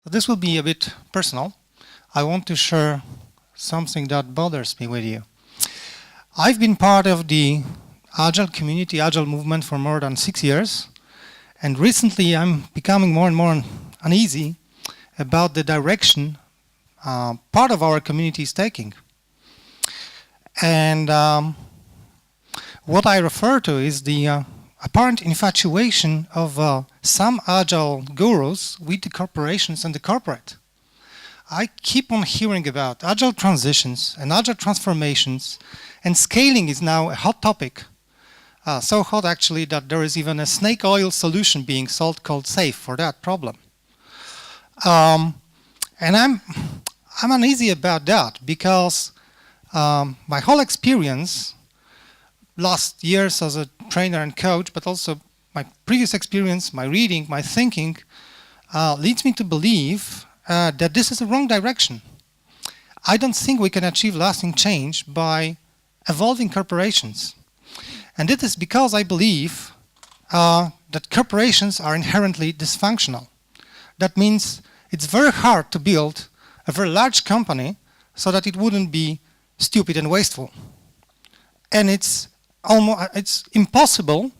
This will be a bit personal. I want to share something that bothers me with you. I've been part of the Agile community, Agile movement for more than 6 years. And recently I'm becoming more and more uneasy about the direction part of our community is taking. And what I refer to is the apparent infatuation of some Agile gurus with the corporations and the corporate. I keep on hearing about Agile transitions and Agile transformations, and scaling is now a hot topic. So hot actually that there is even a snake oil solution being sold called SAFE for that problem. And I'm uneasy about that because my whole experience, last years as a trainer and coach, but also my previous experience, my reading, my thinking, leads me to believe that this is the wrong direction. I don't think we can achieve lasting change by evolving corporations. And it is because I believe that corporations are inherently dysfunctional. That means it's very hard to build a very large company so that it wouldn't be stupid and wasteful. And it's impossible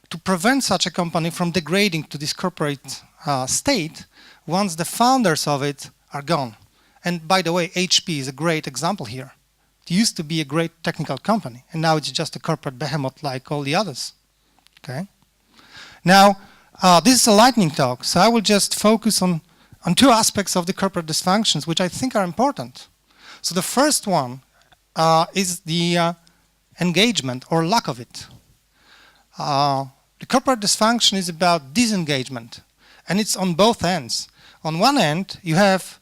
to prevent such a company from degrading to this corporate state once the founders of it are gone. And by the way, HP is a great example here. It used to be a great technical company, and now it's just a corporate behemoth like all the others. Okay. Now, this is a lightning talk, so I will just focus on two aspects of the corporate dysfunctions, which I think are important. So the first one is the engagement or lack of it. The corporate dysfunction is about disengagement, and it's on both ends. On one end, you have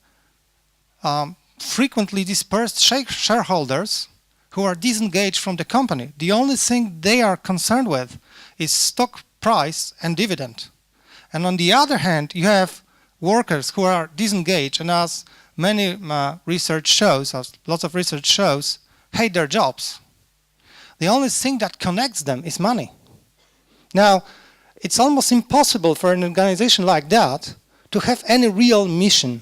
frequently dispersed shareholders who are disengaged from the company. The only thing they are concerned with is stock price and dividend. And on the other hand, you have workers who are disengaged, and as many research shows, as lots of research shows, hate their jobs. The only thing that connects them is money. Now, it's almost impossible for an organization like that to have any real mission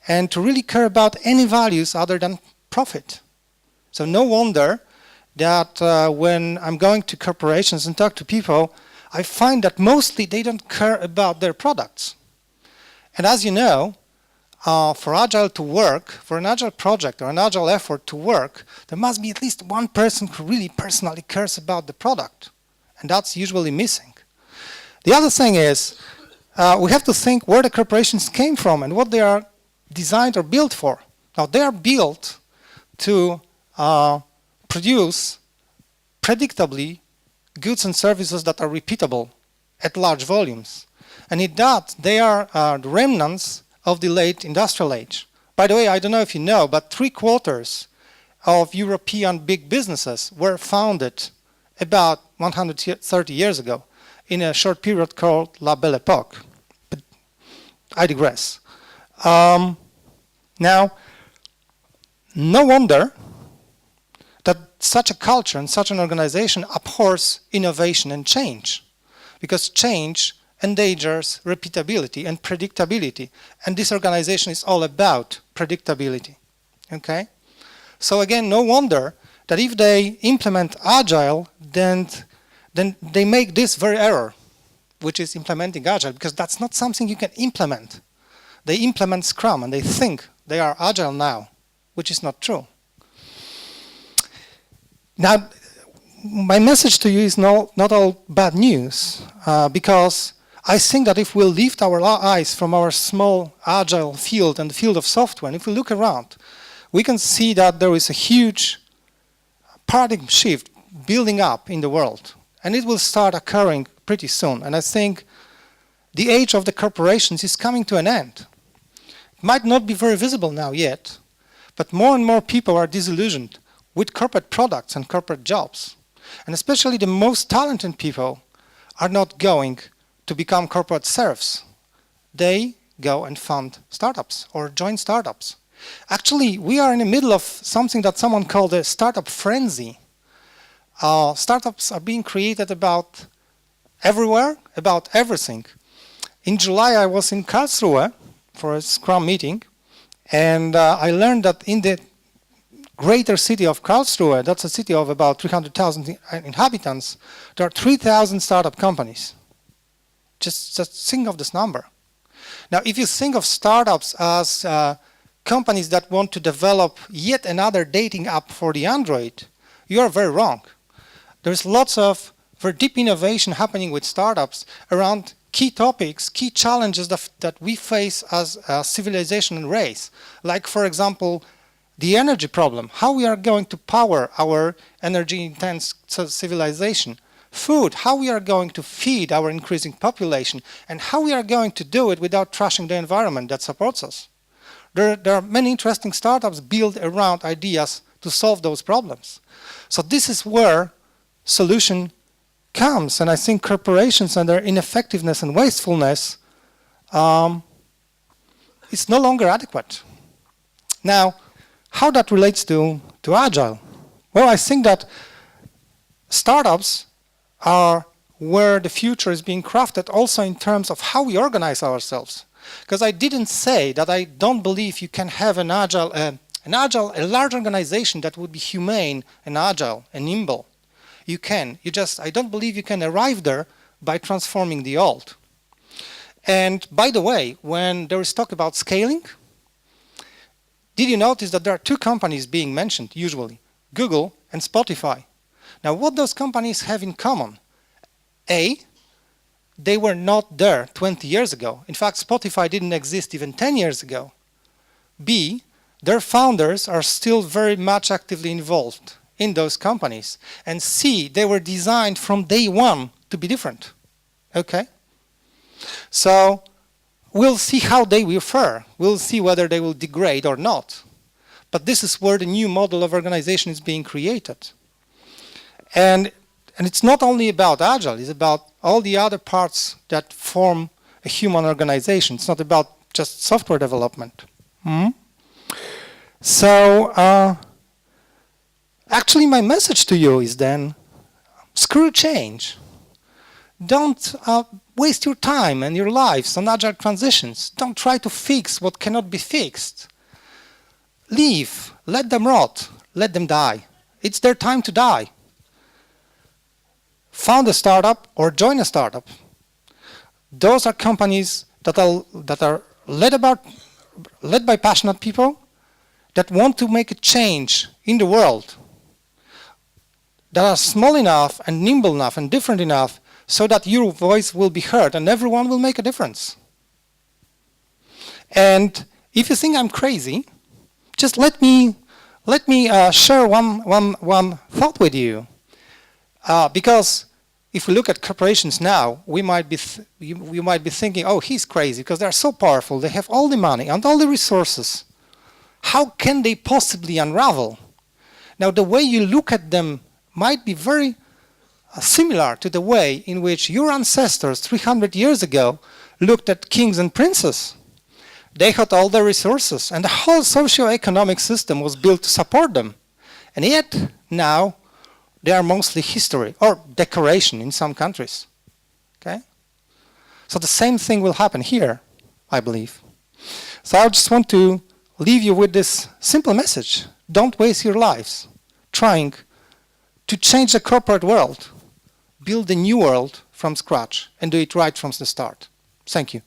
and to really care about any values other than profit. So no wonder that when I'm going to corporations and talk to people, I find that mostly they don't care about their products. And as you know, for Agile to work, for an Agile project or an Agile effort to work, there must be at least one person who really personally cares about the product. And that's usually missing. The other thing is, we have to think where the corporations came from and what they are designed or built for. Now, they are built to produce predictably goods and services that are repeatable at large volumes. And in that, they are the remnants of the late industrial age. By the way, I don't know if you know, but 3/4 of European big businesses were founded about 130 years ago in a short period called La Belle Époque. But I digress. Now, no wonder that such a culture and such an organization abhors innovation and change, because change endangers repeatability and predictability, and this organization is all about predictability. Okay? So again, no wonder that if they implement Agile, then they make this very error, which is implementing Agile, because that's not something you can implement. They implement Scrum and they think they are Agile now, which is not true. Now, my message to you is not all bad news, because I think that if we lift our eyes from our small Agile field and the field of software, and if we look around, we can see that there is a huge paradigm shift building up in the world, and it will start occurring pretty soon. And I think the age of the corporations is coming to an end. It might not be very visible now yet, but more and more people are disillusioned with corporate products and corporate jobs. And especially the most talented people are not going to become corporate serfs. They go and fund startups or join startups. Actually, we are in the middle of something that someone called a startup frenzy. Startups are being created about everywhere, about everything. In July, I was in Karlsruhe for a Scrum meeting, and I learned that in the greater city of Karlsruhe, that's a city of about 300,000 inhabitants, there are 3,000 startup companies. Just think of this number. Now, if you think of startups as companies that want to develop yet another dating app for the Android, you are very wrong. There's lots of very deep innovation happening with startups around key topics, key challenges that we face as a civilization and race. Like, for example, the energy problem, how we are going to power our energy-intense civilization. Food, how we are going to feed our increasing population, and how we are going to do it without trashing the environment that supports us. There are many interesting startups built around ideas to solve those problems. So this is where solution comes, and I think corporations and their ineffectiveness and wastefulness is no longer adequate. Now, how that relates to Agile? Well, I think that startups are where the future is being crafted also in terms of how we organize ourselves. Because I didn't say that I don't believe you can have a large organization that would be humane and agile and nimble. You can. I don't believe you can arrive there by transforming the old. And by the way, when there is talk about scaling, did you notice that there are two companies being mentioned usually, Google and Spotify? Now, what those companies have in common? A, they were not there 20 years ago. In fact, Spotify didn't exist even 10 years ago. B, their founders are still very much actively involved in those companies. And C, they were designed from day one to be different. Okay? So we'll see how they will fare. We'll see whether they will degrade or not. But this is where the new model of organization is being created. And it's not only about Agile, it's about all the other parts that form a human organization. It's not about just software development. So actually my message to you is then, screw change. Don't waste your time and your lives on Agile transitions. Don't try to fix what cannot be fixed. Leave, let them rot, let them die. It's their time to die. Found a startup or join a startup. Those are companies that are led by passionate people that want to make a change in the world, that are small enough and nimble enough and different enough so that your voice will be heard and everyone will make a difference. And if you think I'm crazy, just let me share one thought with you, because if we look at corporations now, we might be thinking, oh, he's crazy because they're so powerful, they have all the money and all the resources. How can they possibly unravel? Now, the way you look at them might be very similar to the way in which your ancestors 300 years ago looked at kings and princes. They had all the resources, and the whole socio-economic system was built to support them. And yet, now, they are mostly history or decoration in some countries. Okay? So the same thing will happen here, I believe. So I just want to leave you with this simple message. Don't waste your lives trying to change the corporate world. Build a new world from scratch and do it right from the start. Thank you.